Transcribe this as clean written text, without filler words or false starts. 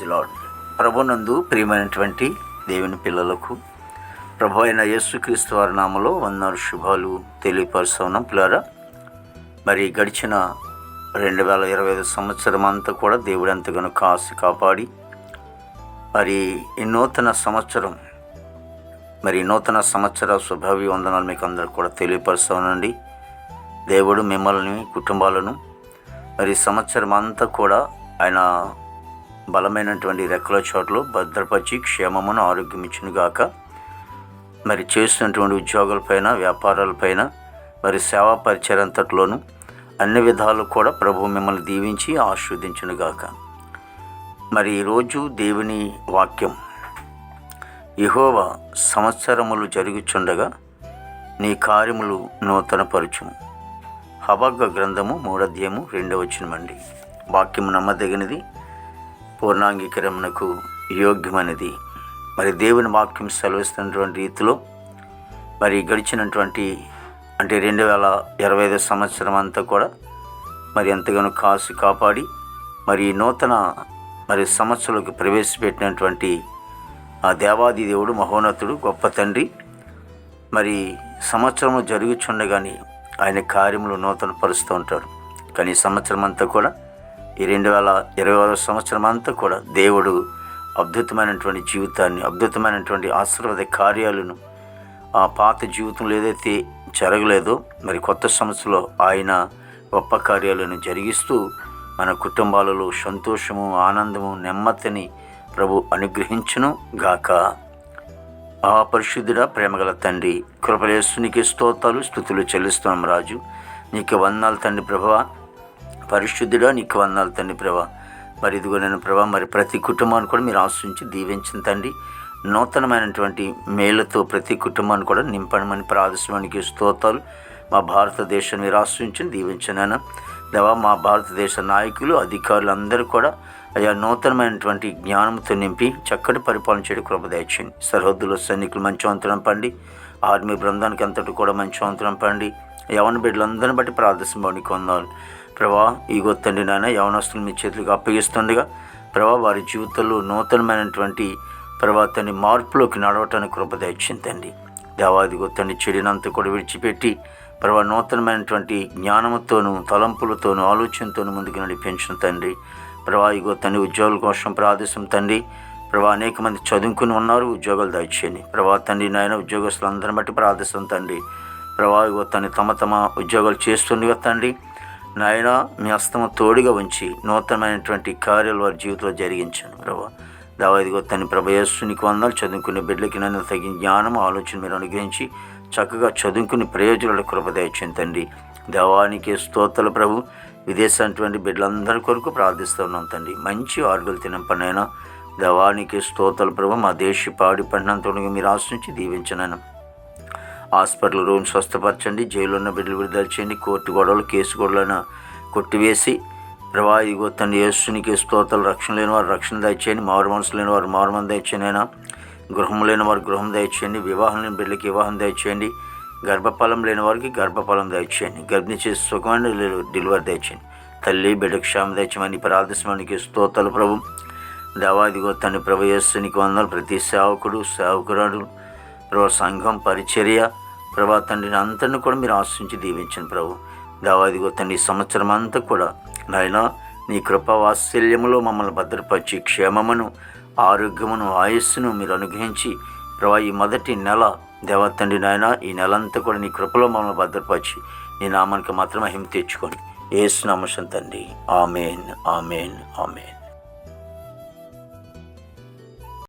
Lord. ప్రభునందు ప్రియమైనటువంటి దేవుని పిల్లలకు ప్రభు అయిన యేసుక్రీస్తు వారి నామములో వందనాలు శుభాలు తెలియపరుస్తున్నాం. పిల్లరా, మరి గడిచిన 2025 సంవత్సరం అంతా కూడా దేవుడు ఎంతగానో కాసి కాపాడి మరి ఈ నూతన సంవత్సర శుభాభివందనాలు మీకు అందరికి కూడా తెలియపరుస్తానండి. దేవుడు మిమ్మల్ని కుటుంబాలను మరి సంవత్సరం అంతా కూడా ఆయన బలమైనటువంటి రెక్కల చోట్ల భద్రపరిచి క్షేమమును ఆరోగ్యం ఇచ్చునుగాక. మరి చేస్తున్నటువంటి ఉద్యోగాలపైన, వ్యాపారాలపైన, మరి సేవా పరిచయంతట్లోనూ అన్ని విధాలు కూడా ప్రభు మిమ్మల్ని దీవించి ఆశీర్వదించునుగాక. మరి ఈరోజు దేవుని వాక్యం, యెహోవా సంవత్సరములు జరుగుచుండగా నీ కార్యములు నూతనపరచుము. హబగ్గ గ్రంథము 3వ అధ్యాయము 2వ వచనమండి. వాక్యము నమ్మదగినది, పూర్ణాంగీకరణకు యోగ్యమైనది. మరి దేవుని వాక్యం సెలవిస్తున్నటువంటి రీతిలో మరి గడిచినటువంటి 2025 సంవత్సరం అంతా కూడా మరి ఎంతగానో కాసి కాపాడి మరి నూతన సంవత్సరంలోకి ప్రవేశపెట్టినటువంటి ఆ దేవాది దేవుడు, మహోన్నతుడు, గొప్ప తండ్రి, మరి సంవత్సరము జరుగుచుండగానే ఆయన కార్యములు నూతన పరుస్తూ ఉంటాడు. కానీ ఈ సంవత్సరం అంతా కూడా, ఈ 2026 సంవత్సరం అంతా కూడా దేవుడు అద్భుతమైనటువంటి జీవితాన్ని, అద్భుతమైనటువంటి ఆశీర్వాద కార్యాలను, ఆ పాత జీవితంలో ఏదైతే జరగలేదో మరి కొత్త సంవత్సరంలో ఆయన గొప్ప కార్యాలను జరిగిస్తూ మన కుటుంబాలలో సంతోషము, ఆనందము, నెమ్మదిని ప్రభు అనుగ్రహించును గాక. ఆ పరిశుద్ధుడా, ప్రేమగల తండ్రి, కృపలేస్తునికి స్తోత్రాలు స్తుతులు చెల్లిస్తున్నాం. రాజు నీకు వందనాలు తండ్రి. ప్రభువా, పరిశుద్ధుడా నీకు వందనాలు తండ్రి. ప్రభా, మరి ఇదిగో నేను ప్రభా, మరి ప్రతి కుటుంబాన్ని కూడా మీరు ఆశ్రయించి దీవించిన తండ్రి. నూతనమైనటువంటి మేలుతో ప్రతి కుటుంబాన్ని కూడా నింపడమని ప్రార్థించడానికి స్తోత్రాలు. మా భారతదేశాన్ని మీరు ఆశ్రయించి దీవించినాను దేవా. మా భారతదేశ నాయకులు, అధికారులు అందరూ కూడా అయా నూతనమైనటువంటి జ్ఞానంతో నింపి చక్కటి పరిపాలన చేయడం కృప దయచేయండి. సరిహద్దులో సైనికులు మంచి వంతనం పండి, ఆర్మీ బృందానికి అంతటి కూడా మంచి వంతనం పండి, యవన బిడ్డలందరిని బట్టి ప్రార్థించబడి కొందాలు. ప్రభా, ఈ గొత్తండి నాయన యవనస్తులు మీ చేతులకు అప్పగిస్తుండగా ప్రభా, వారి జీవితంలో నూతనమైనటువంటి ప్రభాతాన్ని మార్పులోకి నడవటానికి కృప దయచేయండి. దేవాది గొత్తండి చెడినంతా కూడా విడిచిపెట్టి ప్రభా, నూతనమైనటువంటి జ్ఞానంతోనూ, తలంపులతోనూ, ఆలోచనతోనూ ముందుకు నడిపించిన తండ్రి. ప్రభా, ఈ గొత్తండి ఉద్యోగుల కోసం ప్రార్థిస్తాం తండ్రి. ప్రభా, అనేక మంది చదువుకుని ఉన్నారు, ఉద్యోగాలు దయచేయండి. ప్రభా తండ్రి నాయన ఉద్యోగస్తులందరిని బట్టి ప్రార్థిస్తాం తండ్రి. ప్రభా, ఈ గొత్తండి తమ ఉద్యోగాలు చేస్తుండగా తండ్రి నాయన మీ హస్తము తోడుగా ఉంచి నూతనమైనటువంటి కార్యాలు వారి జీవితంలో జరిగించాను. ప్రభా దేవాది గొత్తండి ప్రభ యేసునికి వందనాలు. చదువుకునే బిడ్డలకి నన్ను తగిన జ్ఞానం, ఆలోచన మీరు అనుగ్రహించి చక్కగా చదువుకుని ప్రయోజనాల కృప దయచేయండి తండ్రి. దేవానికి స్తోత్రాలు ప్రభు. విదేశమైనటువంటి బిడ్డలందరి కొరకు ప్రార్థిస్తున్నాం తండ్రి. మంచి ఆరోగ్యాలు తినంపనైనా దేవానికి స్తోత్రాలు ప్రభు. మా దేశ పాడి పండినంత మీరు ఆశ్రయించి దీవించనైనా. హాస్పిటల్ రూమ్ స్వస్థపరచండి. జైలు ఉన్న బిడ్డలు విడుదల చేయండి. కోర్టు గొడవలు, కేసు గొడవలను కొట్టివేసి ప్రభా, ఇగో తండ్రి యేసునికి స్తోత్రాలు. రక్షణ లేని వారు రక్షణ దయచేయండి. మారు మనసు లేని వారు మారు మనసు దయచేయండి అయినా. గృహం లేని వారు గృహం దయచేయండి. వివాహం లేని బిడ్డలకి వివాహం దయచేయండి. గర్భఫలం లేని వారికి గర్భఫలం దయచేయండి. గర్భిణీ చేసి సుఖమైన డెలివరీ దయచేయండి. తల్లి బిడ్డ క్షేమ దయచేయమని ప్రార్థించడానికి స్తోత్రాలు ప్రభు. దేవాదిగో తండ్రి ప్రభు యేసునికి వందనాలు. ప్రతి సేవకురాలు ప్రభు, సంఘం, పరిచర్య ప్రభా తండ్రిని అందరిని కూడా మీరు ఆశ్రయించి దీవించండి ప్రభు. దేవాదిగో తండ్రి సంవత్సరం అంతా కూడా నాయన నీ కృపా వాత్సల్యములో మమ్మల్ని భద్రపరిచి క్షేమమును, ఆరోగ్యమును, ఆయుస్సును మీరు అనుగ్రహించి ప్రభా, ఈ మొదటి నెల దేవా తండ్రి నాయన ఈ నెలంతా కూడా నీ కృపలో మమ్మల్ని భద్రపరిచి నీ నామానికి మాత్రమే మహిమ తెచ్చుకొని యేసు నామమున తండ్రి. ఆమేన్, ఆమేన్, ఆమేన్.